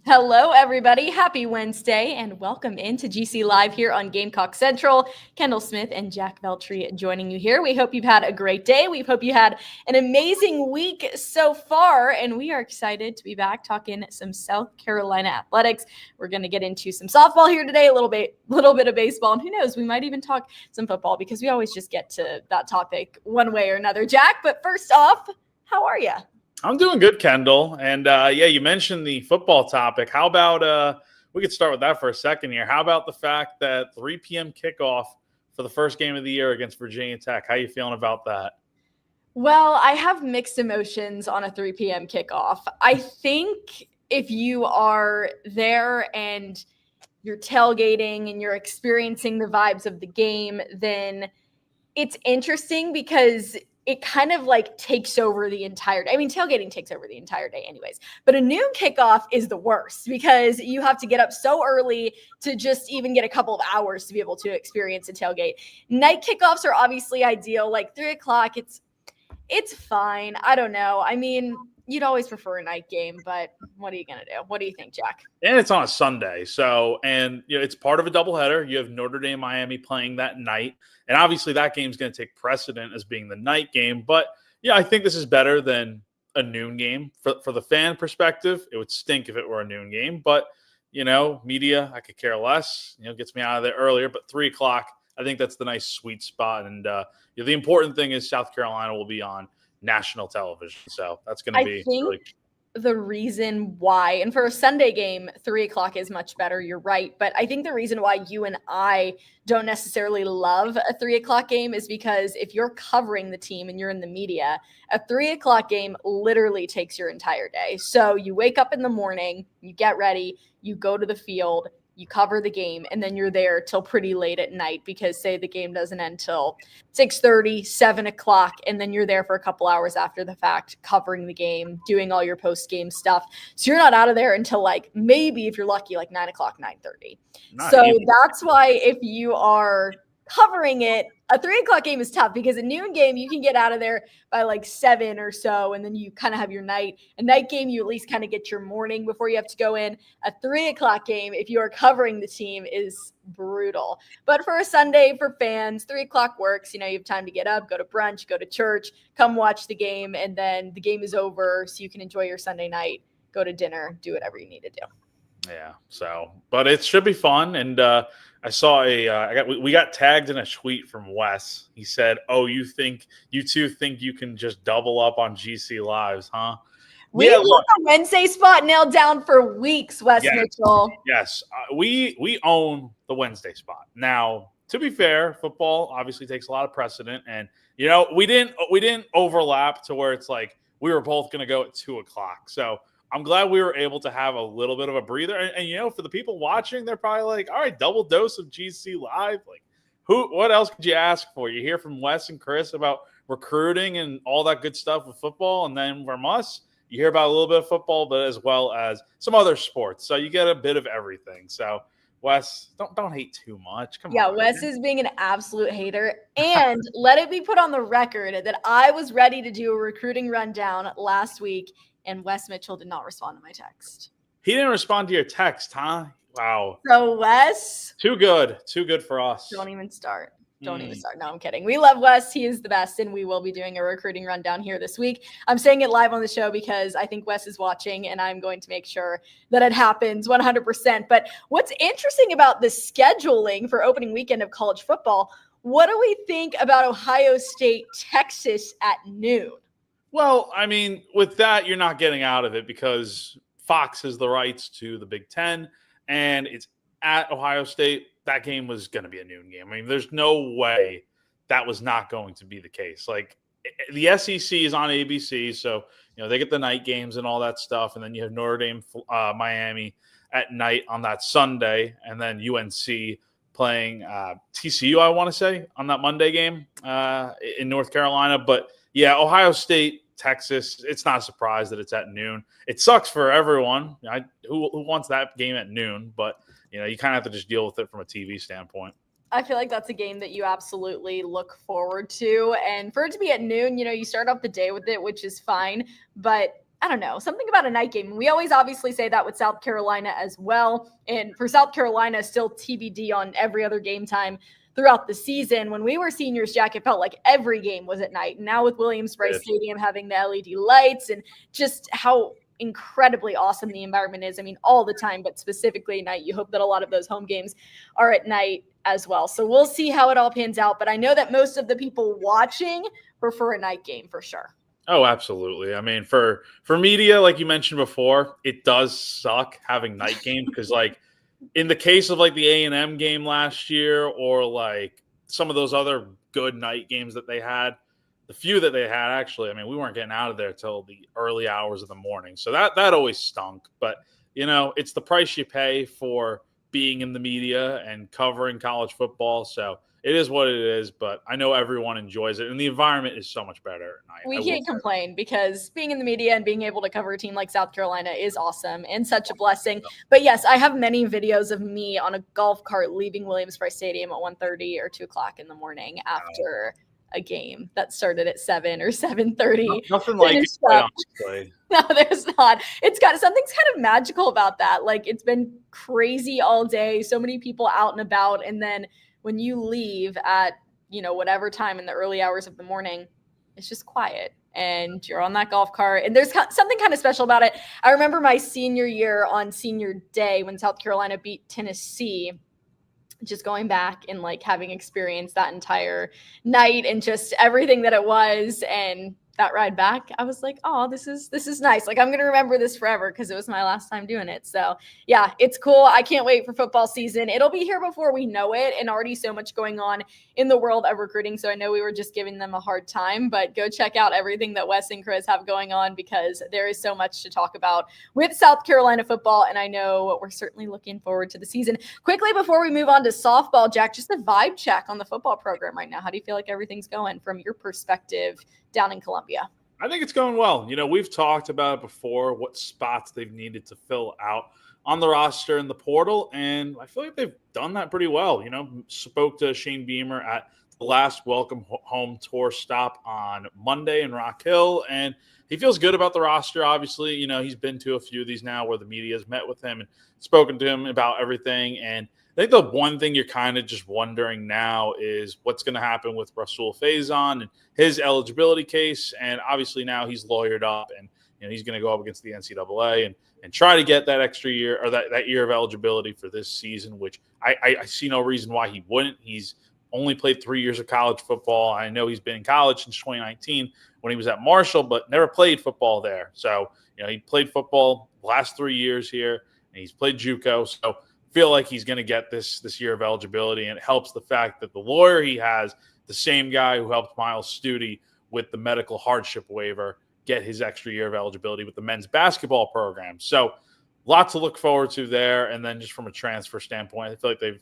Hello, everybody. Happy Wednesday, and welcome into GC Live here on Gamecock Central. Kendall Smith and Jack Veltri joining you here. We hope you've had a great day. We hope you had an amazing week so far, and we are excited to be back talking some South Carolina athletics. We're going to get into some softball here today, a little bit of baseball, and who knows, we might even talk some football because we always just get to that topic one way or another. Jack, but first off, how are you? I'm doing good, Kendall. And you mentioned the football topic. How about we could start with that for a second here. How about the fact that 3 p.m. kickoff for the first game of the year against Virginia Tech? How you feeling about that? Well, I have mixed emotions on a 3 p.m. kickoff. I think if you are there and you're tailgating and you're experiencing the vibes of the game, then it's interesting because it kind of like takes over the entire day. I mean, tailgating takes over the entire day anyways, but a noon kickoff is the worst because you have to get up so early to just even get a couple of hours to be able to experience a tailgate. Night kickoffs are obviously ideal. Like 3 o'clock, it's fine. I don't know. I mean, you'd always prefer a night game, but what are you going to do? What do you think, Jack? And it's on a Sunday. It's part of a doubleheader. You have Notre Dame, Miami playing that night. And obviously that game's going to take precedent as being the night game. But, yeah, I think this is better than a noon game. For the fan perspective, it would stink if it were a noon game. But, media, I could care less. Gets me out of there earlier. But 3 o'clock, I think that's the nice sweet spot. And the important thing is South Carolina will be on national television. So that's going to be really the reason why, and for a Sunday game, 3 o'clock is much better. You're right. But I think the reason why you and I don't necessarily love a 3 o'clock game is because if you're covering the team and you're in the media, a 3 o'clock game literally takes your entire day. So you wake up in the morning, you get ready, you go to the field, you cover the game, and then you're there till pretty late at night because say the game doesn't end till 6:30, 7 o'clock, and then you're there for a couple hours after the fact covering the game, doing all your post-game stuff. So you're not out of there until maybe if you're lucky, 9 o'clock, 9:30. So that's why if you are covering it, a 3 o'clock game is tough because a noon game, you can get out of there by 7 or so. And then you kind of have your night. A night game, you at least kind of get your morning before you have to go in. A 3 o'clock game, if you are covering the team, is brutal. But for a Sunday for fans, 3 o'clock works. You have time to get up, go to brunch, go to church, come watch the game. And then the game is over. So you can enjoy your Sunday night, go to dinner, do whatever you need to do. Yeah. But it should be fun. And, I saw we got tagged in a tweet from Wes. He said, "Oh, you two think you can just double up on GC Lives, huh?" We have the Wednesday spot nailed down for weeks, Wes Mitchell. Yes, we own the Wednesday spot. Now, to be fair, football obviously takes a lot of precedent, and we didn't overlap to where it's like we were both going to go at 2 o'clock. So I'm glad we were able to have a little bit of a breather. And for the people watching, they're probably like, all right, double dose of GC Live. What else could you ask for? You hear from Wes and Chris about recruiting and all that good stuff with football. And then from us, you hear about a little bit of football, but as well as some other sports. So you get a bit of everything. So Wes, don't hate too much. Come on. Yeah, Wes is being an absolute hater. And let it be put on the record that I was ready to do a recruiting rundown last week, and Wes Mitchell did not respond to my text. He didn't respond to your text, huh? Wow. So, Wes. Too good for us. Don't even start. No, I'm kidding. We love Wes. He is the best, and we will be doing a recruiting rundown here this week. I'm saying it live on the show because I think Wes is watching, and I'm going to make sure that it happens 100%. But what's interesting about the scheduling for opening weekend of college football, what do we think about Ohio State, Texas at noon? Well, I mean, with that, you're not getting out of it because Fox has the rights to the Big Ten, and it's at Ohio State. That game was going to be a noon game. I mean, there's no way that was not going to be the case. The SEC is on ABC, so they get the night games and all that stuff, and then you have Notre Dame, Miami at night on that Sunday, and then UNC playing TCU, I want to say, on that Monday game in North Carolina. But yeah, Ohio State, Texas, it's not a surprise that it's at noon. It sucks for everyone. Who wants that game at noon? But you kind of have to just deal with it from a TV standpoint. I feel like that's a game that you absolutely look forward to. And for it to be at noon, you start off the day with it, which is fine. But I don't know, something about a night game. We always obviously say that with South Carolina as well. And for South Carolina, still TBD on every other game time throughout the season. When we were seniors, Jack, it felt like every game was at night. And now with Williams-Brice Stadium having the LED lights and just how incredibly awesome the environment is. I mean, all the time, but specifically at night, you hope that a lot of those home games are at night as well. So we'll see how it all pans out. But I know that most of the people watching prefer a night game for sure. Oh, absolutely. I mean, for media, like you mentioned before, it does suck having night games because, like, in the case of like the A&M game last year, or like some of those other good night games that they had, the few that they had, actually, I mean, we weren't getting out of there till the early hours of the morning, so that always stunk. But it's the price you pay for being in the media and covering college football. So it is what it is, but I know everyone enjoys it, and the environment is so much better at night. We can't complain because being in the media and being able to cover a team like South Carolina is awesome and such a blessing. But yes, I have many videos of me on a golf cart leaving Williams-Brice Stadium at 1:30 or 2 o'clock in the morning after a game that started at 7 or 7:30. Nothing like it, honestly. No, there's not. Something's kind of magical about that. Like, it's been crazy all day, so many people out and about, and then when you leave at, whatever time in the early hours of the morning, it's just quiet and you're on that golf cart. And there's something kind of special about it. I remember my senior year on senior day when South Carolina beat Tennessee, just going back and like having experienced that entire night and just everything that it was. And that ride back, I was like, oh, this is nice. Like, I'm going to remember this forever because it was my last time doing it. So yeah, it's cool. I can't wait for football season. It'll be here before we know it, and already so much going on in the world of recruiting. So I know we were just giving them a hard time, but go check out everything that Wes and Chris have going on because there is so much to talk about with South Carolina football. And I know we're certainly looking forward to the season. Quickly, before we move on to softball, Jack, just a vibe check on the football program right now. How do you feel like everything's going from your perspective down in Columbia? I think it's going well. We've talked about it before, what spots they've needed to fill out on the roster in the portal, and I feel like they've done that pretty well. Spoke to Shane Beamer at the last Welcome Home Tour stop on Monday in Rock Hill, and he feels good about the roster. Obviously, he's been to a few of these now where the media has met with him and spoken to him about everything. And I think the one thing you're kind of just wondering now is what's going to happen with Rasul Faison and his eligibility case. And obviously now he's lawyered up, and he's going to go up against the NCAA and try to get that extra year, or that year of eligibility for this season, which I see no reason why he wouldn't. He's only played 3 years of college football. I know he's been in college since 2019 when he was at Marshall, but never played football there. So, he played football the last 3 years here, and he's played JUCO. So feel like he's going to get this year of eligibility, and it helps the fact that the lawyer he has, the same guy who helped Miles Studi with the medical hardship waiver, get his extra year of eligibility with the men's basketball program. So a lot to look forward to there. And then just from a transfer standpoint, I feel like they've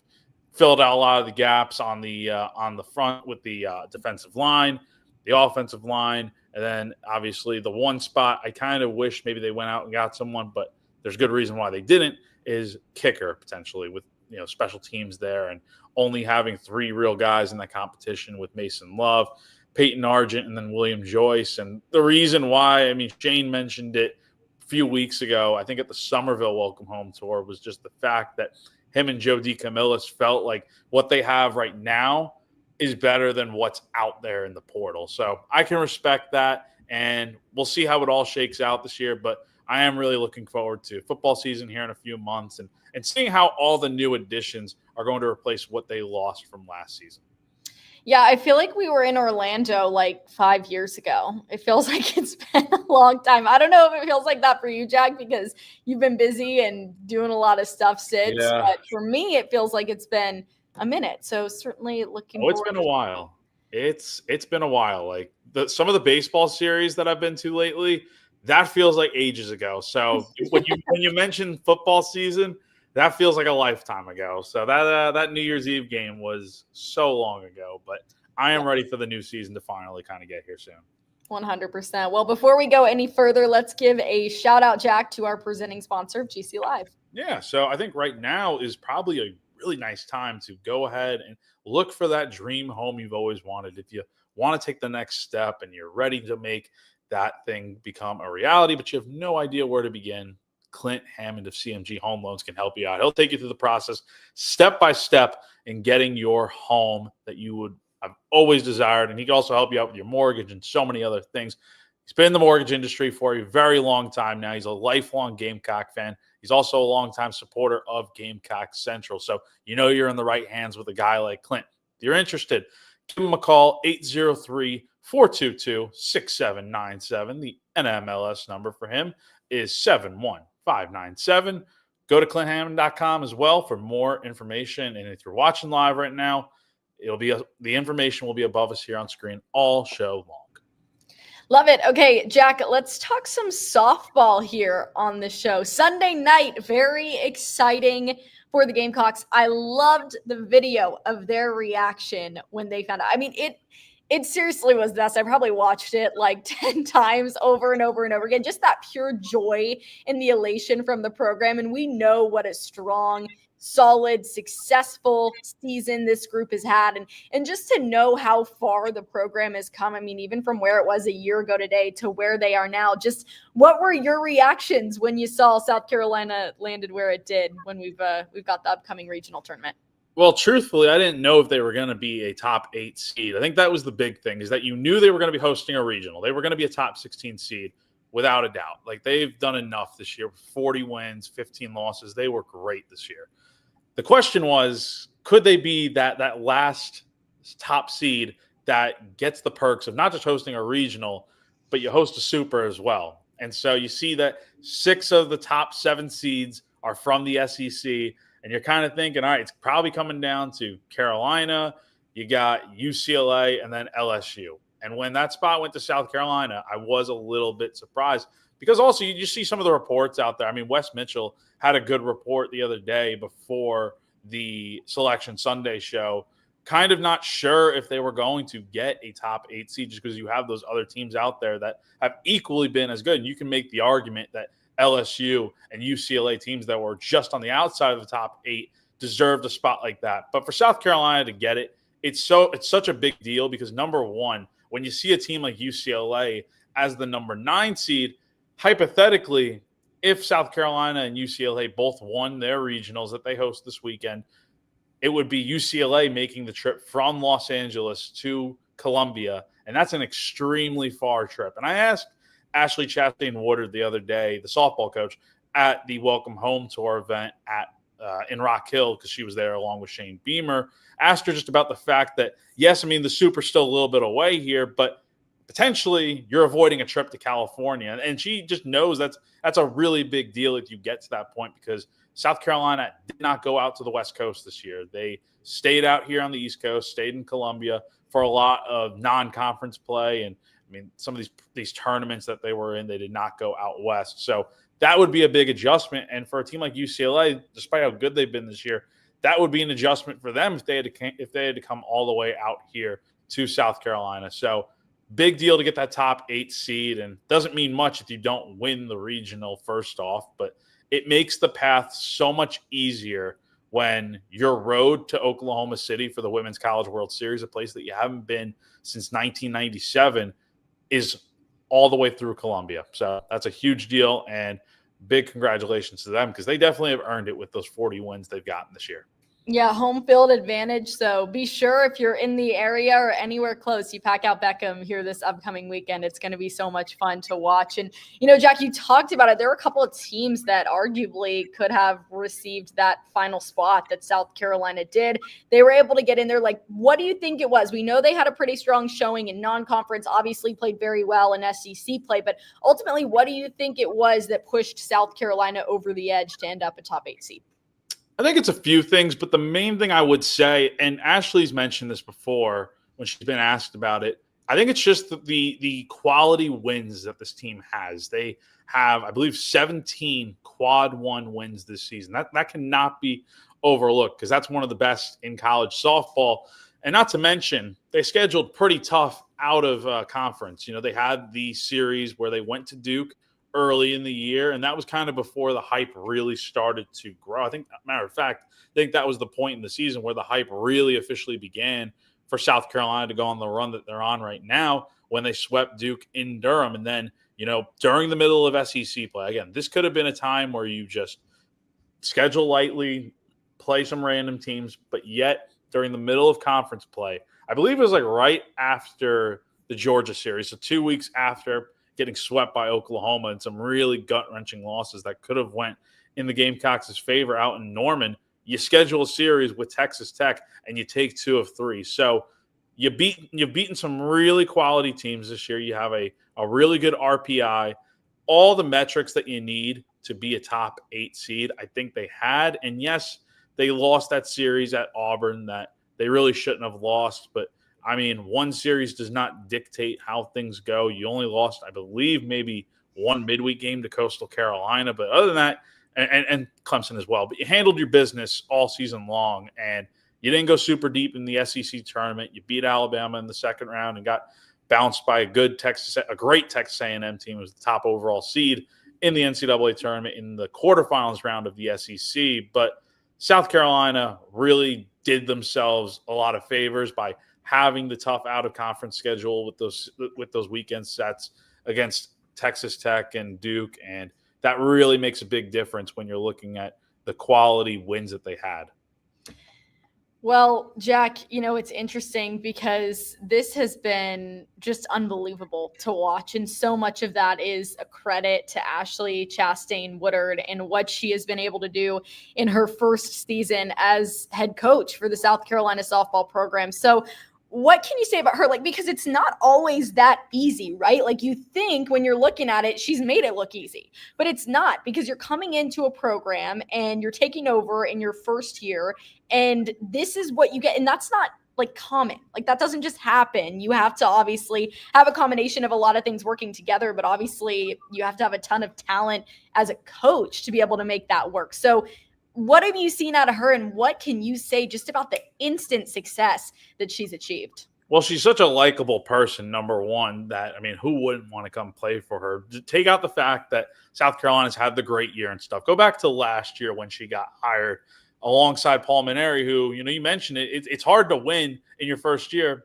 filled out a lot of the gaps on the front with the defensive line, the offensive line, and then obviously the one spot I kind of wish maybe they went out and got someone, but there's good reason why they didn't, is kicker potentially, with special teams there, and only having 3 real guys in that competition with Mason Love, Peyton Argent, and then William Joyce. And the reason why, I mean, Shane mentioned it a few weeks ago, I think at the Somerville Welcome Home Tour, was just the fact that him and Joe DeCamillis felt like what they have right now is better than what's out there in the portal. So I can respect that, and we'll see how it all shakes out this year. But I am really looking forward to football season here in a few months and seeing how all the new additions are going to replace what they lost from last season. Yeah, I feel like we were in Orlando like 5 years ago. It feels like it's been a long time. I don't know if it feels like that for you, Jack, because you've been busy and doing a lot of stuff since. Yeah. But for me, it feels like it's been a minute. So certainly looking forward. It's been a while. It's been a while. Like some of the baseball series that I've been to lately, that feels like ages ago. So when you mention football season, that feels like a lifetime ago. So that New Year's Eve game was so long ago, but I am ready for the new season to finally kind of get here soon. 100%. Well, before we go any further, let's give a shout out, Jack, to our presenting sponsor of GC Live. Yeah. So I think right now is probably a really nice time to go ahead and look for that dream home you've always wanted. If you want to take the next step and you're ready to make that thing become a reality, but you have no idea where to begin, Clint Hammond of CMG Home Loans can help you out. He'll take you through the process step by step in getting your home that you would have always desired. And he can also help you out with your mortgage and so many other things. He's been in the mortgage industry for a very long time now. He's a lifelong Gamecock fan. He's also a longtime supporter of Gamecock Central. So you know you're in the right hands with a guy like Clint. If you're interested, give him a call, 803-422-6797. The NMLS number for him is 71597. Go to ClintHammond.com as well for more information. And if you're watching live right now, the information will be above us here on screen all show long. Love it. Okay, Jack, let's talk some softball here on the show. Sunday night, very exciting for the Gamecocks. I loved the video of their reaction when they found out. I mean, it seriously was the best. I probably watched it like 10 times over and over and over again. Just that pure joy and the elation from the program. And we know what a strong, solid, successful season this group has had. And just to know how far the program has come, I mean, even from where it was a year ago today to where they are now, just what were your reactions when you saw South Carolina landed where it did when we've got the upcoming regional tournament? Well, truthfully, I didn't know if they were going to be a top 8 seed. I think that was the big thing, is that you knew they were going to be hosting a regional. They were going to be a top 16 seed without a doubt. Like, they've done enough this year. 40 wins, 15 losses. They were great this year. The question was, could they be that last top seed that gets the perks of not just hosting a regional, but you host a super as well? And so you see that 6 of the top 7 seeds are from the SEC. And you're kind of thinking, all right, it's probably coming down to Carolina, you got UCLA, and then LSU. And when that spot went to South Carolina, I was a little bit surprised because also you see some of the reports out there. I mean, Wes Mitchell had a good report the other day before the Selection Sunday show, kind of not sure if they were going to get a top 8 seed just because you have those other teams out there that have equally been as good. And you can make the argument that LSU and UCLA teams that were just on the outside of the top 8 deserved a spot like that. But for South Carolina to get it, it's such a big deal because, number one, when you see a team like UCLA as the number 9 seed, hypothetically, if South Carolina and UCLA both won their regionals that they host this weekend, it would be UCLA making the trip from Los Angeles to Columbia, and that's an extremely far trip. And I asked Ashley Chastain-Woodard the other day, the softball coach, at the Welcome Home Tour event in Rock Hill, because she was there along with Shane Beamer, asked her just about the fact that, yes, I mean, the Super's still a little bit away here, but potentially you're avoiding a trip to California. And she just knows that's a really big deal if you get to that point, because South Carolina did not go out to the West Coast this year. They stayed out here on the East Coast, stayed in Columbia for a lot of non-conference play. And I mean, some of these tournaments that they were in, they did not go out west. So that would be a big adjustment. And for a team like UCLA, despite how good they've been this year, that would be an adjustment for them if they had to come all the way out here to South Carolina. So big deal to get that top 8 seed, and doesn't mean much if you don't win the regional first off, but it makes the path so much easier when your road to Oklahoma City for the Women's College World Series, a place that you haven't been since 1997, is all the way through Columbia. So that's a huge deal, and big congratulations to them because they definitely have earned it with those 40 wins they've gotten this year. Yeah, home field advantage. So be sure if you're in the area or anywhere close, you pack out Beckham here this upcoming weekend. It's going to be so much fun to watch. And, you know, Jack, you talked about it. There were a couple of teams that arguably could have received that final spot that South Carolina did. They were able to get in there. Like, what do you think it was? We know they had a pretty strong showing in non-conference, obviously played very well in SEC play, but ultimately, what do you think it was that pushed South Carolina over the edge to end up a top 8 seed? I think it's a few things, but the main thing I would say, and Ashley's mentioned this before when she's been asked about it, I think it's just the quality wins that this team has. They have, I believe, 17 quad 1 wins this season. That cannot be overlooked because that's one of the best in college softball. And not to mention, they scheduled pretty tough out of conference. You know, they had the series where they went to Duke early in the year, and that was kind of before the hype really started to grow. I think, matter of fact, I think that was the point in the season where the hype really officially began for South Carolina to go on the run that they're on right now when they swept Duke in Durham. And then, during the middle of SEC play, again, this could have been a time where you just schedule lightly, play some random teams, but yet during the middle of conference play, I believe it was like right after the Georgia series, so 2 weeks after getting swept by Oklahoma and some really gut-wrenching losses that could have went in the Gamecocks' favor out in Norman, you schedule a series with Texas Tech and you take 2 of 3. So you've beaten some really quality teams this year. You have a really good RPI, all the metrics that you need to be a top 8 seed. I think they had, and yes, they lost that series at Auburn that they really shouldn't have lost. But I mean, one series does not dictate how things go. You only lost, I believe, maybe one midweek game to Coastal Carolina. But other than that, and Clemson as well, but you handled your business all season long, and you didn't go super deep in the SEC tournament. You beat Alabama in the second round and got bounced by a great Texas A&M team. It was the top overall seed in the NCAA tournament in the quarterfinals round of the SEC. But South Carolina really did themselves a lot of favors by having the tough out-of-conference schedule with those weekend sets against Texas Tech and Duke, and that really makes a big difference when you're looking at the quality wins that they had. Well, Jack, it's interesting because this has been just unbelievable to watch. And so much of that is a credit to Ashley Chastain Woodard and what she has been able to do in her first season as head coach for the South Carolina softball program. So what can you say about her? Because it's not always that easy, right? You think when you're looking at it, she's made it look easy, but it's not, because you're coming into a program and you're taking over in your first year, and this is what you get. And that's not common. That doesn't just happen. You have to obviously have a combination of a lot of things working together, but obviously you have to have a ton of talent as a coach to be able to make that work. So what have you seen out of her, and what can you say just about the instant success that she's achieved? Well, she's such a likable person, number one, that, who wouldn't want to come play for her? Take out the fact that South Carolina's had the great year and stuff. Go back to last year when she got hired alongside Paul Maneri, who, you mentioned it's hard to win in your first year.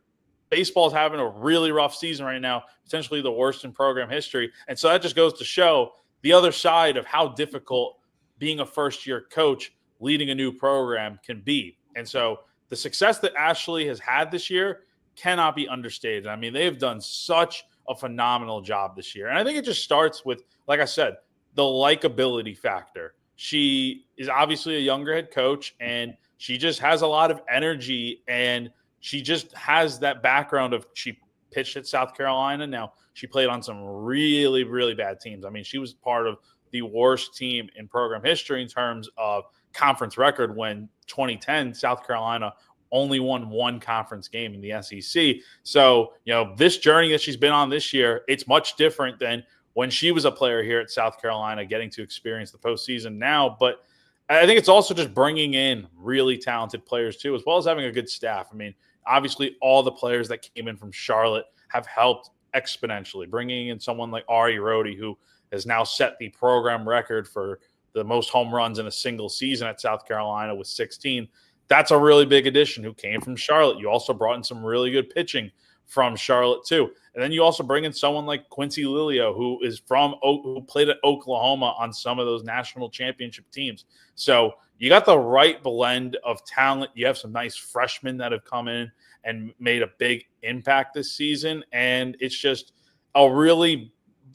Baseball's having a really rough season right now, potentially the worst in program history. And so that just goes to show the other side of how difficult being a first-year coach leading a new program can be. And so the success that Ashley has had this year cannot be understated. They have done such a phenomenal job this year. And I think it just starts with, like I said, the likability factor. She is obviously a younger head coach, and she just has a lot of energy, and she just has that background of, she pitched at South Carolina. Now, she played on some really, really bad teams. She was part of the worst team in program history in terms of conference record when 2010 South Carolina only won one conference game in the SEC. So, this journey that she's been on this year, it's much different than when she was a player here at South Carolina, getting to experience the postseason now. But I think it's also just bringing in really talented players too, as well as having a good staff. Obviously all the players that came in from Charlotte have helped exponentially. Bringing in someone like Ari Rhodey, who has now set the program record for the most home runs in a single season at South Carolina with 16. That's a really big addition, who came from Charlotte. You also brought in some really good pitching from Charlotte too. And then you also bring in someone like Quincy Lilio, who played at Oklahoma on some of those national championship teams. So you got the right blend of talent. You have some nice freshmen that have come in and made a big impact this season. And it's just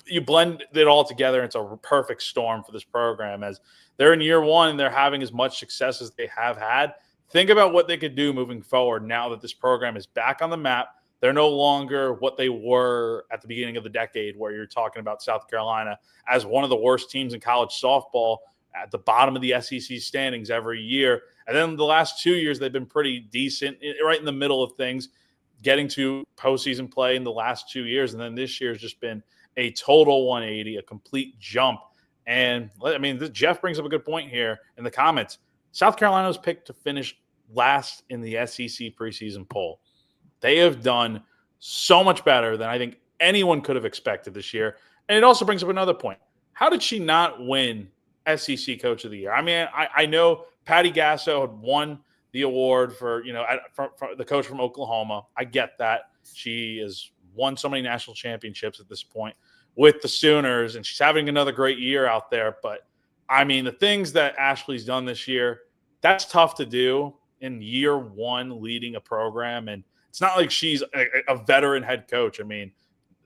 you blend it all together. It's a perfect storm for this program, as they're in year one and they're having as much success as they have had. Think about what they could do moving forward now that this program is back on the map. They're no longer what they were at the beginning of the decade, where you're talking about South Carolina as one of the worst teams in college softball, at the bottom of the SEC standings every year. And then the last 2 years, they've been pretty decent, right in the middle of things, getting to postseason play in the last 2 years. And then this year has just been a total 180, a complete jump. And Jeff brings up a good point here in the comments. South Carolina was picked to finish last in the SEC preseason poll. They have done so much better than I think anyone could have expected this year. And it also brings up another point. How did she not win SEC Coach of the Year? I know Patty Gasso had won the award for, for the coach from Oklahoma. I get that. She has won so many national championships at this point with the Sooners, and she's having another great year out there. But, I mean, the things that Ashley's done this year, that's tough to do in year one leading a program. And it's not like she's a veteran head coach. I mean,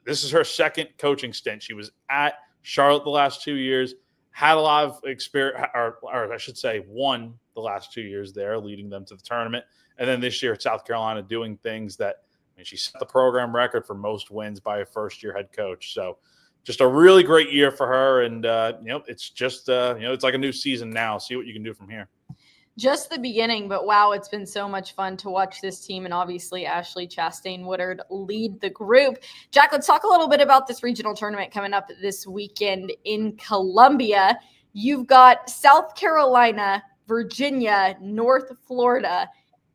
this is her second coaching stint. She was at Charlotte the last 2 years, had a lot of experience, or I should say, won the last 2 years there, leading them to the tournament. And then this year at South Carolina, doing things that, I mean, she set the program record for most wins by a first-year head coach. So just a really great year for her. And, it's just, it's like a new season now. See what you can do from here. Just the beginning, but wow, it's been so much fun to watch this team, and obviously Ashley Chastain-Woodard lead the group. Jack, let's talk a little bit about this regional tournament coming up this weekend in Columbia. You've got South Carolina, Virginia, North Florida,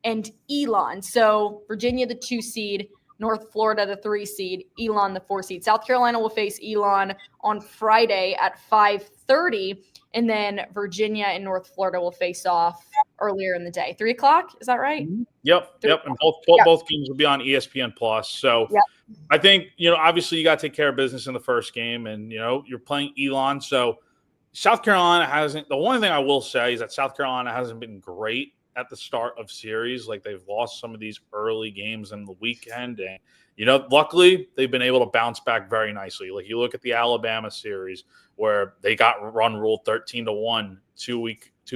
and Elon. So Virginia, the 2 seed, North Florida, the 3 seed, Elon, the 4 seed. South Carolina will face Elon on Friday at 5:30. And then Virginia and North Florida will face off earlier in the day. 3 o'clock, is that right? Yep. And both games will be on ESPN Plus. So I think, obviously you got to take care of business in the first game, and, you're playing Elon. So South Carolina hasn't – the one thing I will say is that South Carolina hasn't been great at the start of series. Like, they've lost some of these early games in the weekend. And, luckily they've been able to bounce back very nicely. Like, you look at the Alabama series where they got run ruled 13-1 two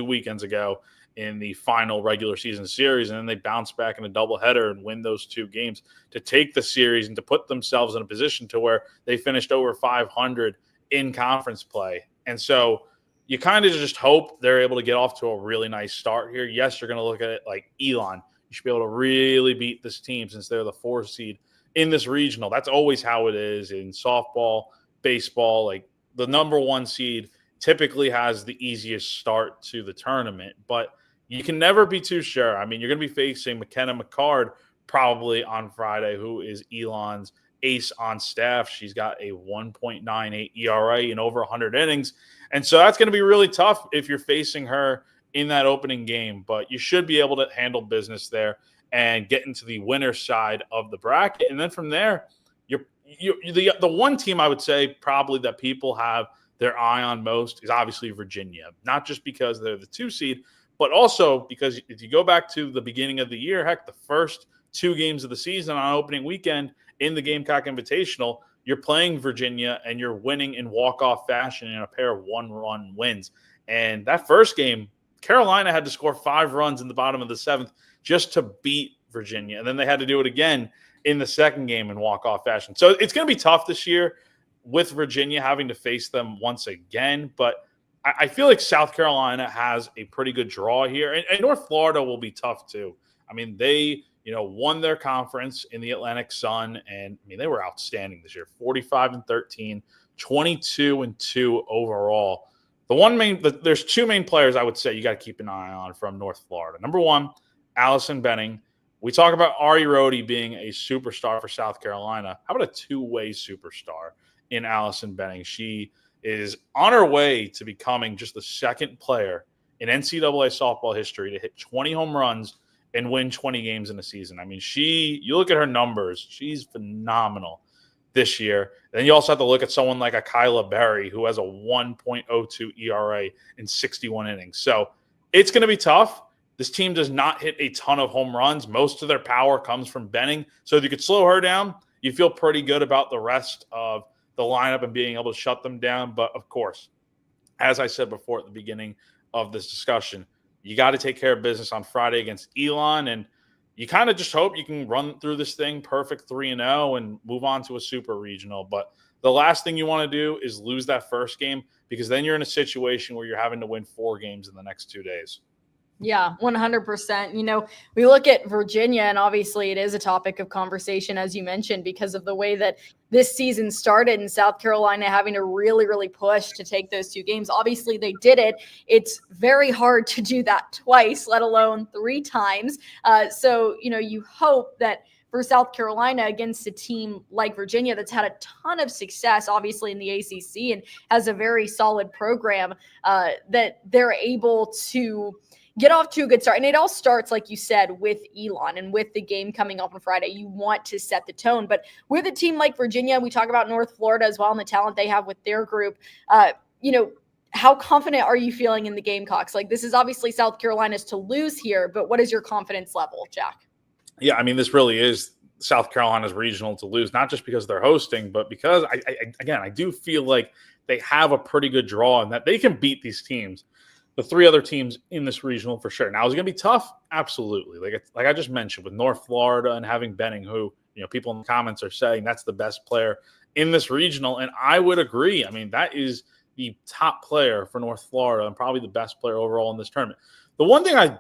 weekends ago in the final regular season series, and then they bounced back in a doubleheader and win those 2 games to take the series and to put themselves in a position to where they finished over 500 in conference play. And so you kind of just hope they're able to get off to a really nice start here. Yes, you're going to look at it like Elon. You should be able to really beat this team since they're the 4 seed in this regional. That's always how it is in softball, baseball. Like, the number 1 seed typically has the easiest start to the tournament, but you can never be too sure. I mean, you're going to be facing McKenna McCard probably on Friday, who is Elon's ace on staff. She's got a 1.98 ERA in over 100 innings. And so that's going to be really tough if you're facing her in that opening game, but you should be able to handle business there and get into the winner's side of the bracket. And then from there, the one team I would say probably that people have their eye on most is obviously Virginia, not just because they're the 2 seed, but also because if you go back to the beginning of the year, heck, the first 2 games of the season on opening weekend in the Gamecock Invitational, you're playing Virginia and you're winning in walk-off fashion in a pair of 1-run wins. And that first game, Carolina had to score 5 runs in the bottom of the 7th just to beat Virginia. And then they had to do it again in the second game in walk-off fashion. So it's going to be tough this year with Virginia having to face them once again. But I feel like South Carolina has a pretty good draw here. And North Florida will be tough too. I mean, they won their conference in the Atlantic Sun. And, I mean, they were outstanding this year. 45-13, 22-2 overall. There's 2 main players I would say you got to keep an eye on from North Florida. Number 1, Allison Benning. We talk about Ari Rhodey being a superstar for South Carolina. How about a 2-way superstar in Allison Benning? She is on her way to becoming just the 2nd player in NCAA softball history to hit 20 home runs and win 20 games in a season. I mean, you look at her numbers, she's phenomenal this year. And then you also have to look at someone like a Kyla Berry, who has a 1.02 ERA in 61 innings. So it's going to be tough. This team does not hit a ton of home runs. Most of their power comes from Benning. So if you could slow her down, you feel pretty good about the rest of the lineup and being able to shut them down. But, of course, as I said before at the beginning of this discussion, you got to take care of business on Friday against Elon. And you kind of just hope you can run through this thing perfect 3-0 and move on to a super regional. But the last thing you want to do is lose that first game, because then you're in a situation where you're having to win 4 games in the next 2 days. Yeah, 100%. We look at Virginia, and obviously it is a topic of conversation, as you mentioned, because of the way that this season started and South Carolina having to really, really push to take those 2 games. Obviously they did it. It's very hard to do that twice, let alone 3 times. So, you hope that for South Carolina against a team like Virginia that's had a ton of success, obviously, in the ACC and has a very solid program, that they're able to get off to a good start. And it all starts, like you said, with Elon and with the game coming up on Friday. You want to set the tone. But with a team like Virginia, we talk about North Florida as well and the talent they have with their group. How confident are you feeling in the Gamecocks? Like, this is obviously South Carolina's to lose here, but what is your confidence level, Jack? Yeah, I mean, this really is South Carolina's regional to lose, not just because they're hosting, but because I do feel like they have a pretty good draw and that they can beat these teams, the three other teams in this regional for sure. Now, is it going to be tough? Absolutely. Like I just mentioned with North Florida and having Benning, who, people in the comments are saying that's the best player in this regional. And I would agree. I mean, that is the top player for North Florida and probably the best player overall in this tournament. The one thing I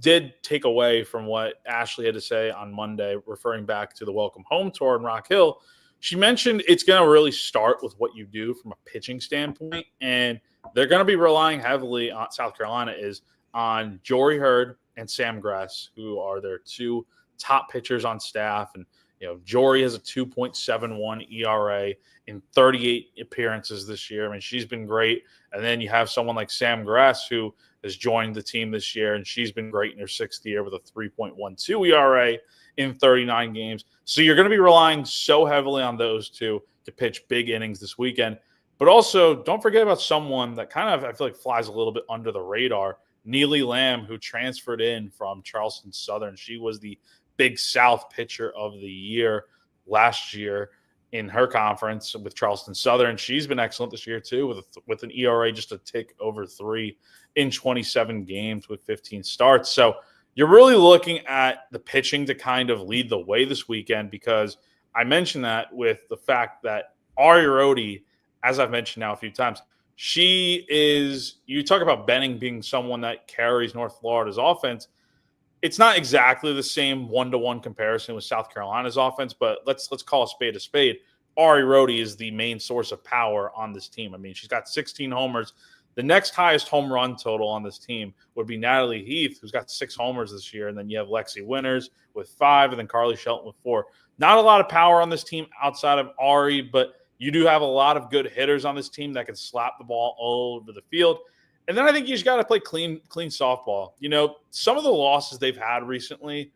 did take away from what Ashley had to say on Monday, referring back to the Welcome Home Tour in Rock Hill, she mentioned it's going to really start with what you do from a pitching standpoint. And they're going to be relying heavily on South Carolina on Jory Hurd and Sam Gress, who are their two top pitchers on staff. And, Jory has a 2.71 ERA in 38 appearances this year. I mean, she's been great. And then you have someone like Sam Gress, who has joined the team this year, and she's been great in her sixth year with a 3.12 ERA in 39 games. So you're going to be relying so heavily on those two to pitch big innings this weekend. But also, don't forget about someone that kind of, I feel like, flies a little bit under the radar, Neely Lamb, who transferred in from Charleston Southern. She was the Big South pitcher of the year last year in her conference with Charleston Southern. She's been excellent this year too, with an ERA just a tick over 3 in 27 games with 15 starts. So you're really looking at the pitching to kind of lead the way this weekend, because I mentioned that with the fact that Ari Rhodey, as I've mentioned now a few times, you talk about Benning being someone that carries North Florida's offense. It's not exactly the same one-to-one comparison with South Carolina's offense, but let's call a spade a spade. Ari Rhodey is the main source of power on this team. I mean, she's got 16 homers. The next highest home run total on this team would be Natalie Heath, who's got 6 homers this year. And then you have Lexi Winters with 5, and then Carly Shelton with 4. Not a lot of power on this team outside of Ari, but you do have a lot of good hitters on this team that can slap the ball all over the field. And then I think you just got to play clean softball. Some of the losses they've had recently,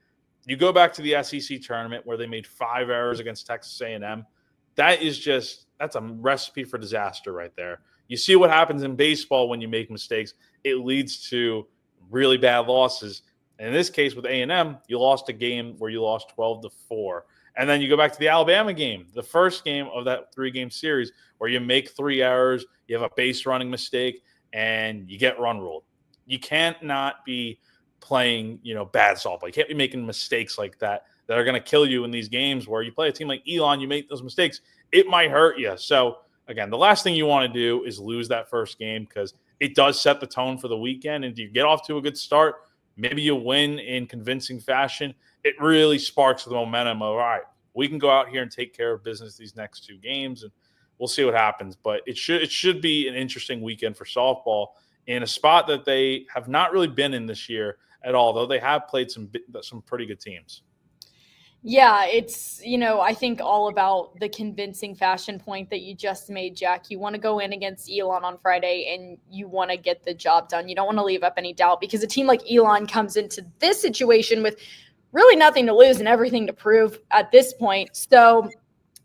you go back to the SEC tournament where they made 5 errors against Texas A&M. That's a recipe for disaster right there. You see what happens in baseball when you make mistakes. It leads to really bad losses. And in this case with A&M, you lost a game where you lost 12-4. And then you go back to the Alabama game, the first game of that 3-game series, where you make 3 errors, you have a base running mistake, and you get run ruled. You can't not be playing, bad softball. You can't be making mistakes like that are going to kill you in these games where you play a team like Elon, you make those mistakes, it might hurt you. So, again, the last thing you want to do is lose that first game, because it does set the tone for the weekend. And if you get off to a good start, maybe you win in convincing fashion, it really sparks the momentum of, all right, we can go out here and take care of business these next 2 games, and we'll see what happens. But it should be an interesting weekend for softball in a spot that they have not really been in this year at all, though they have played some pretty good teams. Yeah, it's, I think all about the convincing fashion point that you just made, Jack. You want to go in against Elon on Friday and you want to get the job done. You don't want to leave up any doubt, because a team like Elon comes into this situation with really nothing to lose and everything to prove at this point. So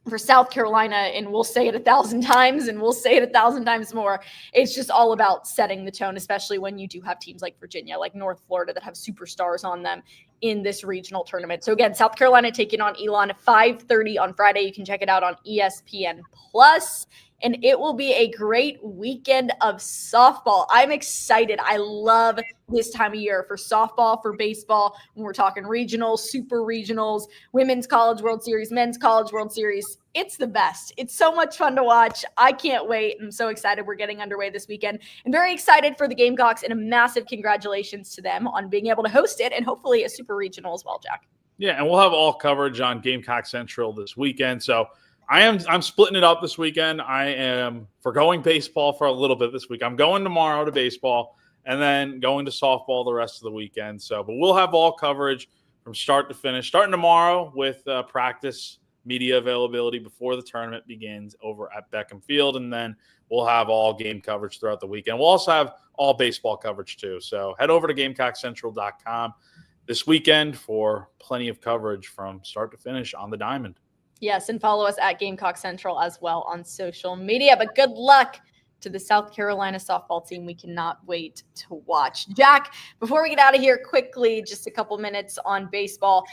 for South Carolina, and we'll say it 1,000 times and we'll say it 1,000 times more, it's just all about setting the tone, especially when you do have teams like Virginia, like North Florida, that have superstars on them in this regional tournament. So again, South Carolina taking on Elon at 5:30 on Friday. You can check it out on ESPN Plus. And it will be a great weekend of softball. I'm excited. I love this time of year for softball, for baseball, when we're talking regionals, super regionals, women's college World Series, men's college World Series. It's the best. It's so much fun to watch. I can't wait. I'm so excited we're getting underway this weekend. I'm very excited for the Gamecocks, and a massive congratulations to them on being able to host it, and hopefully a super regional as well, Jack. Yeah, and we'll have all coverage on Gamecock Central this weekend. So I'm splitting it up this weekend. I am forgoing baseball for a little bit this week. I'm going tomorrow to baseball and then going to softball the rest of the weekend. But we'll have all coverage from start to finish, starting tomorrow with practice media availability before the tournament begins over at Beckham Field, and then we'll have all game coverage throughout the weekend. We'll also have all baseball coverage too. So head over to GamecockCentral.com this weekend for plenty of coverage from start to finish on the diamond. Yes, and follow us at Gamecock Central as well on social media. But good luck to the South Carolina softball team. We cannot wait to watch. Jack, before we get out of here quickly, just a couple minutes on baseball.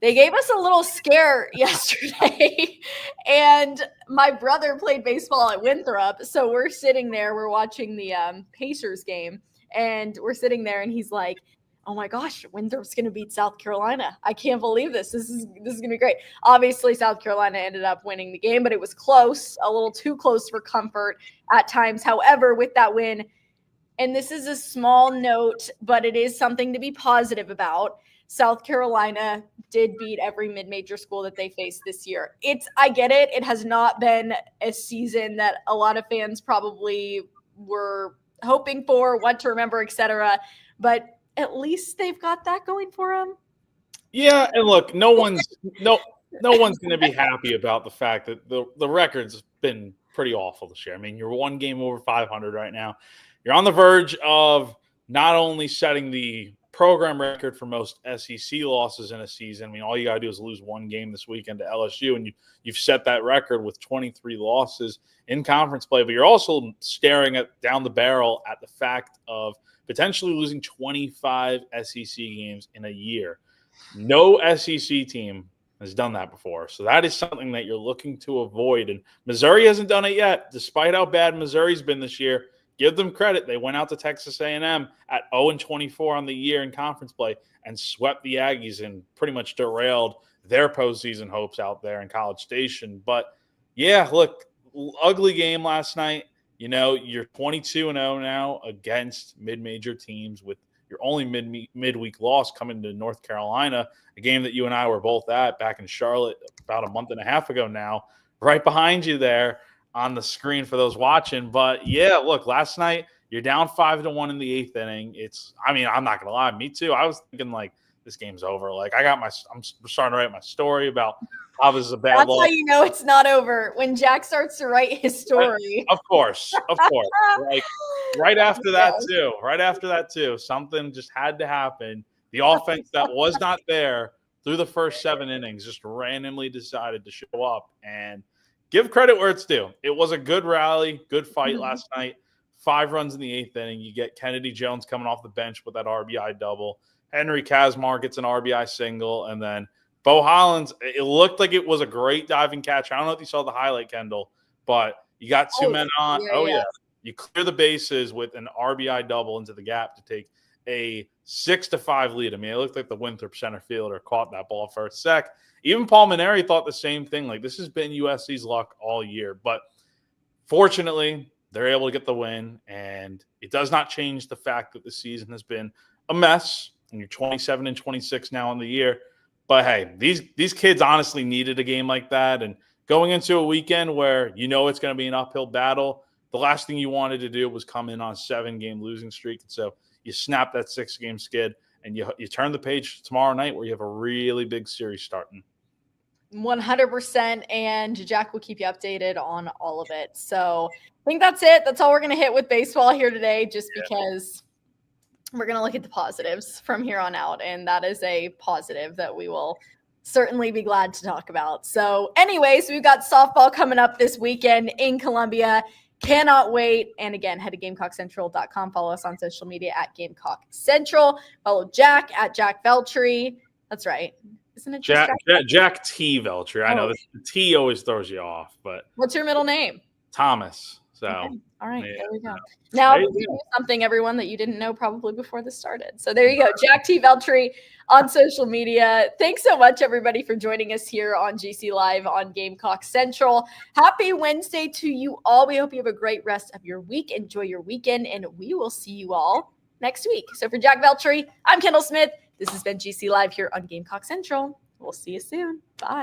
They gave us a little scare yesterday, and my brother played baseball at Winthrop. So we're sitting there, we're watching the Pacers game, and we're sitting there, and he's like, oh my gosh, Winthrop's going to beat South Carolina. I can't believe this. This is going to be great. Obviously, South Carolina ended up winning the game, but it was close, a little too close for comfort at times. However, with that win, and this is a small note, but it is something to be positive about, South Carolina did beat every mid-major school that they faced this year. I get it. It has not been a season that a lot of fans probably were hoping for, want to remember, etc. But at least they've got that going for them. Yeah, and look, no one's going to be happy about the fact that the record's been pretty awful this year. I mean, you're one game over 500 right now. You're on the verge of not only setting the program record for most SEC losses in a season. I mean, all you got to do is lose one game this weekend to LSU, and you've set that record with 23 losses in conference play. But you're also staring down the barrel at the fact of potentially losing 25 SEC games in a year. No SEC team has done that before. So that is something that you're looking to avoid. And Missouri hasn't done it yet, despite how bad Missouri's been this year. Give them credit. They went out to Texas A&M at 0-24 on the year in conference play and swept the Aggies and pretty much derailed their postseason hopes out there in College Station. But, yeah, look, ugly game last night. You know, you're 22-0 now against mid-major teams with your only midweek loss coming to North Carolina, a game that you and I were both at back in Charlotte about a month and a half ago now, right behind you there on the screen for those watching. But, yeah, look, last night you're down 5-1 in the 8th inning. I'm not going to lie, me too. I was thinking, like, this game's over. Like, I'm starting to write my story about how this is a bad loss. That's how you know it's not over, when Jack starts to write his story. Of course. Like, right after that too, something just had to happen. The offense that was not there through the first 7 innings just randomly decided to show up, and give credit where it's due. It was a good rally, good fight last night. 5 runs in the 8th inning. You get Kennedy Jones coming off the bench with that RBI double. Henry Kazmar gets an RBI single, and then Bo Hollins, it looked like it was a great diving catch. I don't know if you saw the highlight, Kendall, but you got two men on. Yeah. You clear the bases with an RBI double into the gap to take a 6-5 lead. I mean, it looked like the Winthrop center fielder caught that ball for a sec. Even Paul Maneri thought the same thing. Like, this has been USC's luck all year. But fortunately, they're able to get the win, and it does not change the fact that the season has been a mess, and you're 27-26 now on the year. But, hey, these kids honestly needed a game like that. And going into a weekend where you know it's going to be an uphill battle, the last thing you wanted to do was come in on a 7-game losing streak. And so you snap that 6-game skid, and you turn the page tomorrow night where you have a really big series starting. 100%, and Jack will keep you updated on all of it. So I think that's it. That's all we're going to hit with baseball here today, just because we're going to look at the positives from here on out, and that is a positive that we will certainly be glad to talk about. So anyways, we've got softball coming up this weekend in Columbia. Cannot wait. And again, head to GamecockCentral.com. Follow us on social media at Gamecock Central. Follow Jack at Jack Veltri. That's right. Isn't it Jack T. Veltri? I know the T always throws you off, but what's your middle name? Thomas. So okay. All right, there we go. Now something, everyone, that you didn't know probably before this started. So there you go, Jack T. Veltri on social media. Thanks so much, everybody, for joining us here on GC Live on Gamecock Central. Happy Wednesday to you all. We hope you have a great rest of your week. Enjoy your weekend, and we will see you all next week. So for Jack Veltri, I'm Kendall Smith. This has been GC Live here on Gamecock Central. We'll see you soon. Bye.